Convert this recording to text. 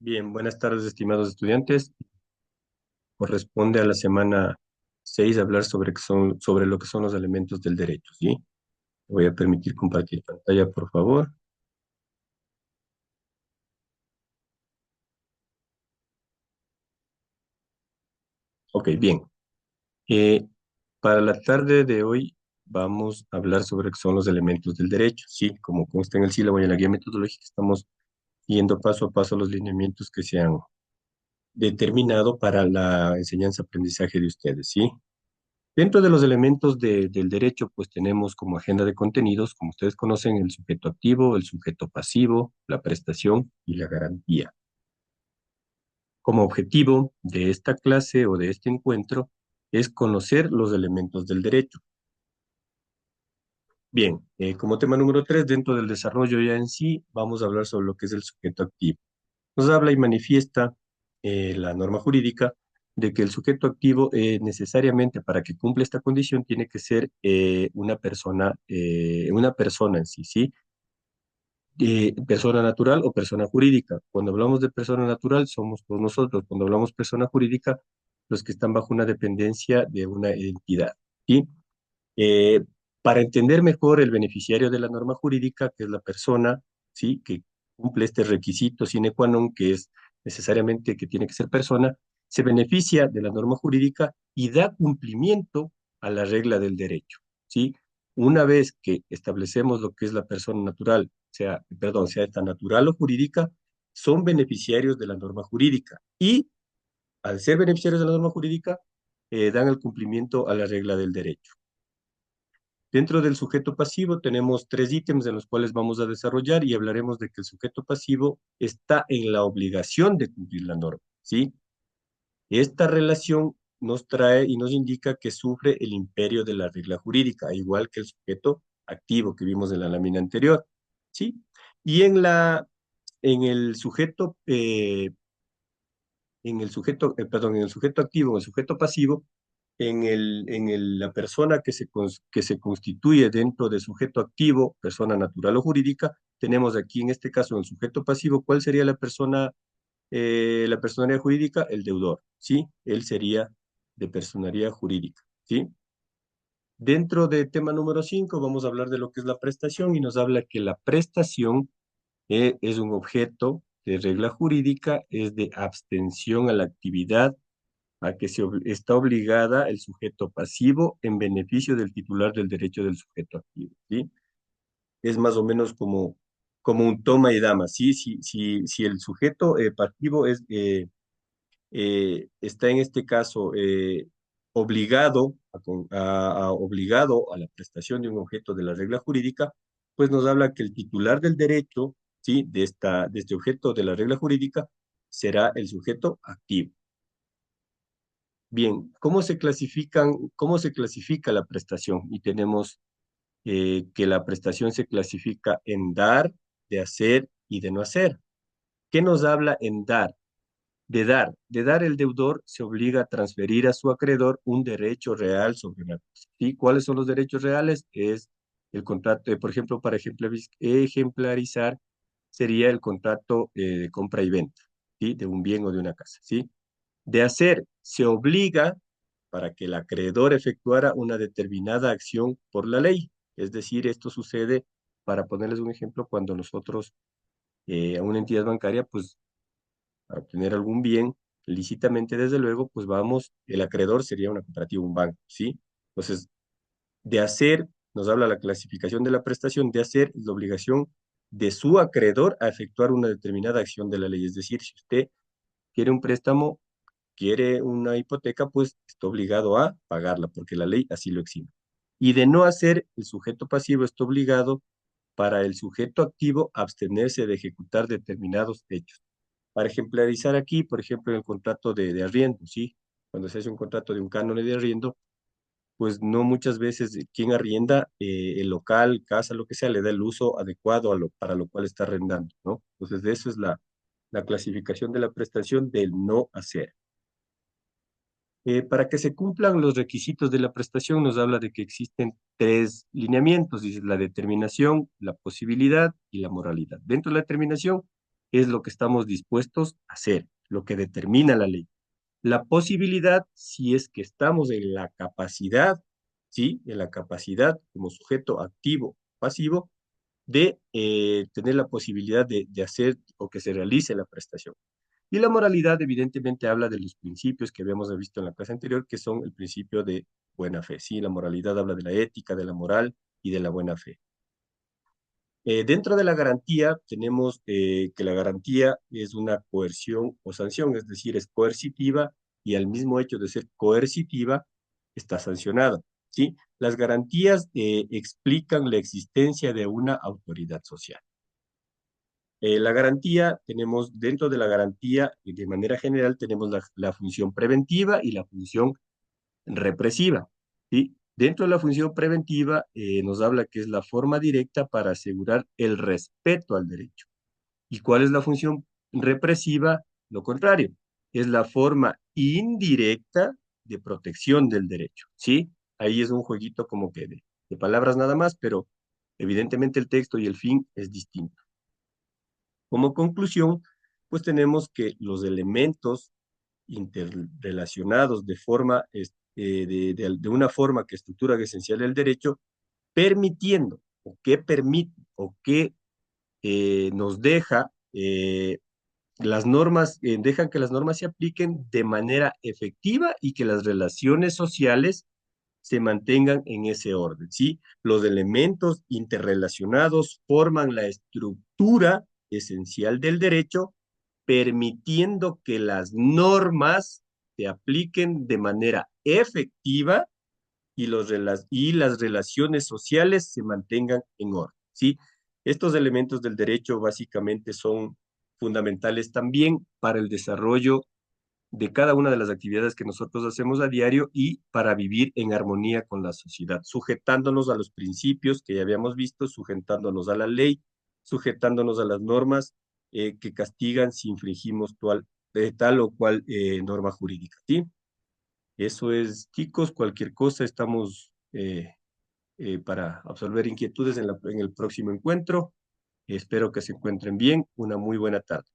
Bien, buenas tardes, estimados estudiantes. Corresponde a la semana 6 hablar sobre lo que son los elementos del derecho, ¿sí? Voy a permitir compartir pantalla, por favor. Ok, bien. Eh, para la tarde de hoy vamos a hablar sobre qué son los elementos del derecho, ¿sí? Como consta en el sílabo y en la guía metodológica, estamos siguiendo paso a paso los lineamientos que se han determinado para la enseñanza-aprendizaje de ustedes, ¿sí? Dentro de los elementos del derecho, pues tenemos como agenda de contenidos, como ustedes conocen, el sujeto activo, el sujeto pasivo, la prestación y la garantía. Como objetivo de esta clase o de este encuentro es conocer los elementos del derecho. Bien, como tema número 3, dentro del desarrollo ya en sí, vamos a hablar sobre lo que es el sujeto activo. Nos habla y manifiesta la norma jurídica de que el sujeto activo necesariamente para que cumpla esta condición tiene que ser una persona en sí, ¿sí? Persona natural o persona jurídica. Cuando hablamos de persona natural somos todos nosotros. Cuando hablamos persona jurídica, los que están bajo una dependencia de una entidad, ¿sí? Eh, para entender mejor el beneficiario de la norma jurídica, que es la persona, ¿sí? Que cumple este requisito sine qua non, que es necesariamente que tiene que ser persona, se beneficia de la norma jurídica y da cumplimiento a la regla del derecho, ¿sí? Una vez que establecemos lo que es la persona natural, sea esta natural o jurídica, son beneficiarios de la norma jurídica y al ser beneficiarios de la norma jurídica, dan el cumplimiento a la regla del derecho. Dentro del sujeto pasivo tenemos tres ítems en los cuales vamos a desarrollar y hablaremos de que el sujeto pasivo está en la obligación de cumplir la norma, ¿sí? Esta relación nos trae y nos indica que sufre el imperio de la regla jurídica, igual que el sujeto activo que vimos en la lámina anterior, ¿sí? Y en el sujeto, en el sujeto activo, en el sujeto pasivo, la persona que se constituye dentro de sujeto activo, persona natural o jurídica, tenemos aquí en este caso en el sujeto pasivo, ¿cuál sería la personalidad jurídica? El deudor, ¿sí? Él sería de personalidad jurídica, ¿sí? Dentro del tema número 5 vamos a hablar de lo que es la prestación y nos habla que la prestación es un objeto de regla jurídica, es de abstención a la actividad a que está obligada el sujeto pasivo en beneficio del titular del derecho del sujeto activo, ¿sí? Es más o menos como un toma y dama, ¿sí? Si el sujeto pasivo está en este caso obligado obligado a la prestación de un objeto de la regla jurídica, pues nos habla que el titular del derecho, ¿sí? De este objeto de la regla jurídica será el sujeto activo. Bien, cómo se clasifica la prestación? Y tenemos que la prestación se clasifica en dar, de hacer y de no hacer. ¿Qué nos habla en dar? De dar el deudor se obliga a transferir a su acreedor un derecho real sobre una cosa. ¿Sí? ¿Cuáles son los derechos reales? Es el contrato, por ejemplo, para ejemplarizar, sería el contrato de compra y venta, ¿sí? De un bien o de una casa, ¿sí? De hacer, se obliga para que el acreedor efectuara una determinada acción por la ley. Es decir, esto sucede, para ponerles un ejemplo, cuando nosotros a una entidad bancaria, pues para obtener algún bien lícitamente, desde luego, pues vamos, el acreedor sería una cooperativa, un banco, ¿sí? Entonces, de hacer, nos habla la clasificación de la prestación, de hacer es la obligación de su acreedor a efectuar una determinada acción de la ley. Es decir, si usted quiere un préstamo, quiere una hipoteca, pues está obligado a pagarla, porque la ley así lo exime. Y de no hacer, el sujeto pasivo está obligado para el sujeto activo a abstenerse de ejecutar determinados hechos. Para ejemplarizar aquí, por ejemplo, en el contrato de arriendo, ¿sí? Cuando se hace un contrato de un cánon de arriendo, pues no muchas veces quien arrienda el local, casa, lo que sea, le da el uso adecuado para lo cual está arrendando, ¿no? Entonces, de eso es la clasificación de la prestación del no hacer. Para que se cumplan los requisitos de la prestación, nos habla de que existen tres lineamientos, dice la determinación, la posibilidad y la moralidad. Dentro de la determinación, es lo que estamos dispuestos a hacer, lo que determina la ley. La posibilidad, si es que estamos en la capacidad, ¿sí? En la capacidad como sujeto activo, pasivo, de tener la posibilidad de hacer o que se realice la prestación. Y la moralidad evidentemente habla de los principios que habíamos visto en la clase anterior, que son el principio de buena fe. Sí, la moralidad habla de la ética, de la moral y de la buena fe. Dentro de la garantía tenemos que la garantía es una coerción o sanción, es decir, es coercitiva y al mismo hecho de ser coercitiva está sancionada. ¿Sí? Las garantías explican la existencia de una autoridad social. La garantía, tenemos dentro de la garantía, de manera general, tenemos la función preventiva y la función represiva. ¿Sí? Dentro de la función preventiva nos habla que es la forma directa para asegurar el respeto al derecho. ¿Y cuál es la función represiva? Lo contrario, es la forma indirecta de protección del derecho. ¿Sí? Ahí es un jueguito como que de palabras nada más, pero evidentemente el texto y el fin es distinto. Como conclusión, pues tenemos que los elementos interrelacionados de forma, de una forma que estructura esencial el derecho, permitiendo o que permite o que nos deja las normas, dejan que las normas se apliquen de manera efectiva y que las relaciones sociales se mantengan en ese orden, ¿sí? Los elementos interrelacionados forman la estructura esencial del derecho, permitiendo que las normas se apliquen de manera efectiva y las relaciones sociales se mantengan en orden, ¿sí? Estos elementos del derecho básicamente son fundamentales también para el desarrollo de cada una de las actividades que nosotros hacemos a diario y para vivir en armonía con la sociedad, sujetándonos a los principios que ya habíamos visto, sujetándonos a la ley, sujetándonos a las normas que castigan si infringimos tal o cual norma jurídica, ¿sí? Eso es, chicos, cualquier cosa, estamos para absolver inquietudes en el próximo encuentro. Espero que se encuentren bien. Una muy buena tarde.